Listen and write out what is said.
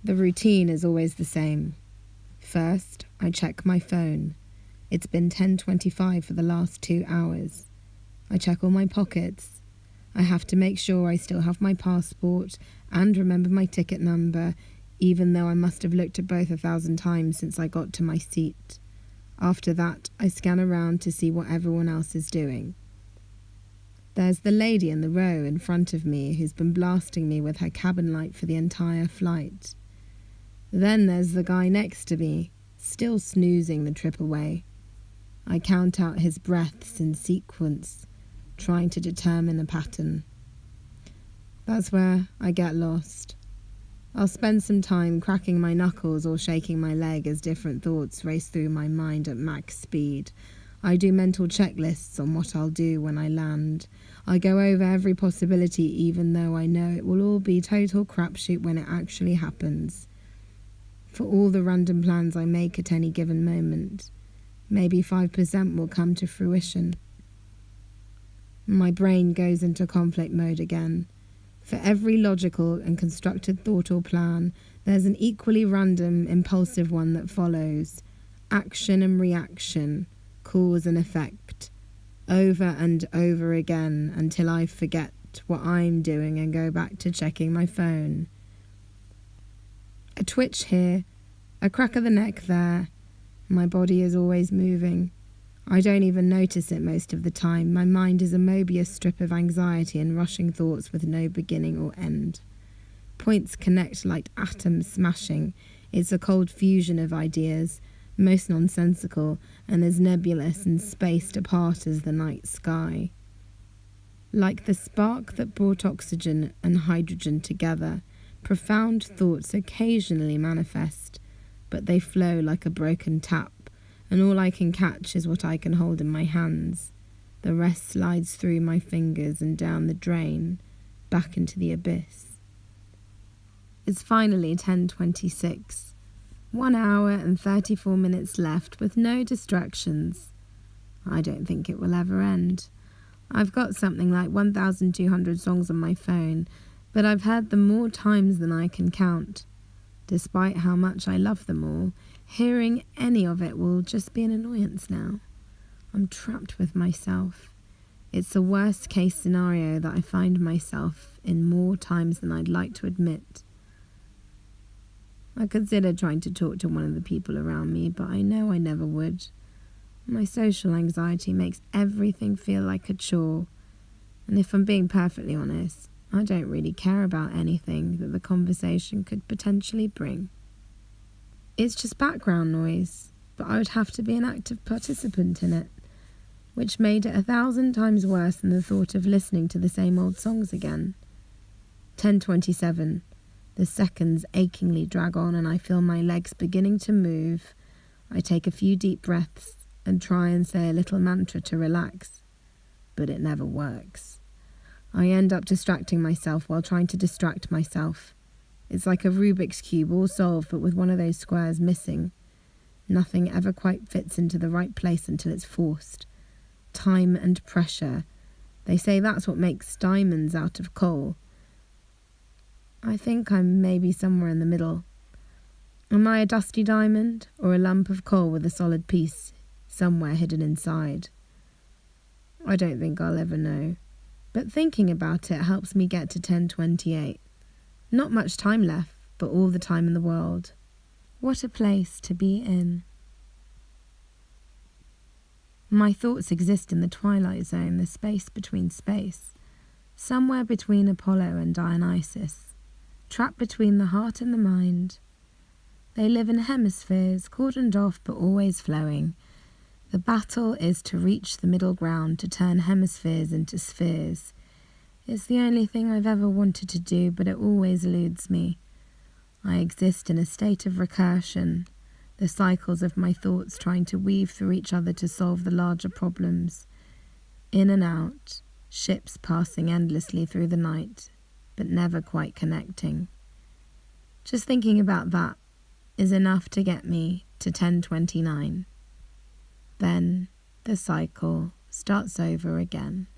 The routine is always the same. First, I check my phone. It's been 10:25 for the last 2 hours. I check all my pockets. I have to make sure I still have my passport and remember my ticket number, even though I must have looked at both 1,000 times since I got to my seat. After that, I scan around to see what everyone else is doing. There's the lady in the row in front of me who's been blasting me with her cabin light for the entire flight. Then there's the guy next to me, still snoozing the trip away. I count out his breaths in sequence, trying to determine a pattern. That's where I get lost. I'll spend some time cracking my knuckles or shaking my leg as different thoughts race through my mind at max speed. I do mental checklists on what I'll do when I land. I go over every possibility even though I know it will all be total crapshoot when it actually happens. For all the random plans I make at any given moment, maybe 5% will come to fruition. My brain goes into conflict mode again. For every logical and constructed thought or plan, there's an equally random, impulsive one that follows. Action and reaction, cause and effect, over and over again until I forget what I'm doing and go back to checking my phone. A twitch here, a crack of the neck there. My body is always moving. I don't even notice it most of the time. My mind is a Mobius strip of anxiety and rushing thoughts with no beginning or end. Points connect like atoms smashing. It's a cold fusion of ideas, most nonsensical and as nebulous and spaced apart as the night sky. Like the spark that brought oxygen and hydrogen together, profound thoughts occasionally manifest, but they flow like a broken tap, and all I can catch is what I can hold in my hands. The rest slides through my fingers and down the drain, back into the abyss. It's finally 10:26. 1 hour and 34 minutes left with no distractions. I don't think it will ever end. I've got something like 1,200 songs on my phone, but I've heard them more times than I can count. Despite how much I love them all, hearing any of it will just be an annoyance now. I'm trapped with myself. It's the worst case scenario that I find myself in more times than I'd like to admit. I considered trying to talk to one of the people around me, but I know I never would. My social anxiety makes everything feel like a chore, and if I'm being perfectly honest, I don't really care about anything that the conversation could potentially bring. It's just background noise, but I would have to be an active participant in it, which made it 1,000 times worse than the thought of listening to the same old songs again. 10:27. The seconds achingly drag on and I feel my legs beginning to move. I take a few deep breaths and try and say a little mantra to relax, but it never works. I end up distracting myself while trying to distract myself. It's like a Rubik's Cube all solved but with one of those squares missing. Nothing ever quite fits into the right place until it's forced. Time and pressure. They say that's what makes diamonds out of coal. I think I'm maybe somewhere in the middle. Am I a dusty diamond or a lump of coal with a solid piece somewhere hidden inside? I don't think I'll ever know. But thinking about it helps me get to 10:28. Not much time left, but all the time in the world. What a place to be in. My thoughts exist in the twilight zone, the space between space, somewhere between Apollo and Dionysus, trapped between the heart and the mind. They live in hemispheres, cordoned off but always flowing. The battle is to reach the middle ground, to turn hemispheres into spheres. It's the only thing I've ever wanted to do, but it always eludes me. I exist in a state of recursion, the cycles of my thoughts trying to weave through each other to solve the larger problems. In and out, ships passing endlessly through the night, but never quite connecting. Just thinking about that is enough to get me to 10:29. Then the cycle starts over again.